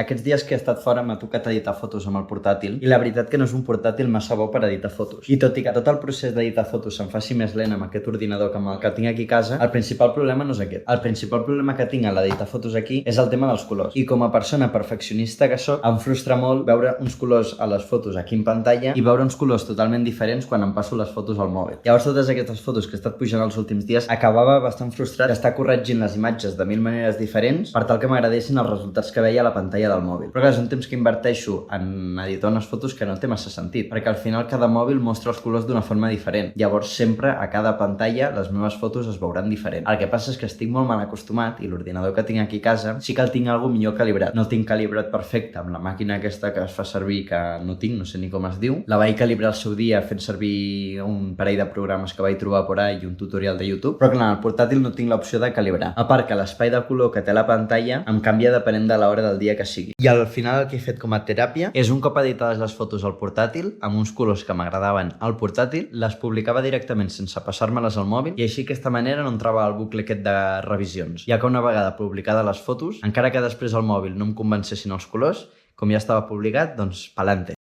Aquests dies que he estat fora m'ha tocat editar fotos amb el portàtil i la veritat que no és un portàtil massa bo per editar fotos. I tot i que tot el procés d'editar fotos se'm faci més lent amb aquest ordinador que amb el que tinc aquí a casa, el principal problema no és aquest. El principal problema que tinc a l'editar fotos aquí és el tema dels colors. I com a persona perfeccionista que soc, em frustra molt veure uns colors a les fotos aquí en pantalla i veure uns colors totalment diferents quan em passo les fotos al mòbil. Llavors totes aquestes fotos que he estat pujant els últims dies acabava bastant frustrat d'estar corregint les imatges de 1000 maneres diferents per tal que m'agradessin els resultats que veia a la pantalla del mòbil. Però clar, és un temps que inverteixo en editar unes fotos que no té massa sentit, perquè al final cada mòbil mostra els colors d'una forma diferent. Llavors sempre a cada pantalla les meves fotos es veuran diferent. El que passa és que estic molt mal acostumat i l'ordinador que tinc aquí a casa sí que el tinc algo millor calibrat. No el tinc calibrat perfecte amb la màquina aquesta que es fa servir, que no tinc, no sé ni com es diu. La vaig calibrar el seu dia fent servir un parell de programes que vaig trobar por ahí i un tutorial de YouTube, però clar, al portàtil no tinc l'opció de calibrar. A part que l'espai de color que té la pantalla em canvia depenent de l'hora del dia que sigui. I al final el que he fet com a teràpia és un cop editades les fotos al portàtil, amb uns colors que m'agradaven al portàtil, les publicava directament sense passar-me-les al mòbil i així aquesta manera no entrava al bucle aquest de revisions. Ja que una vegada publicades les fotos, encara que després al mòbil no em convencessin els colors, com ja estava publicat, doncs pa'lante.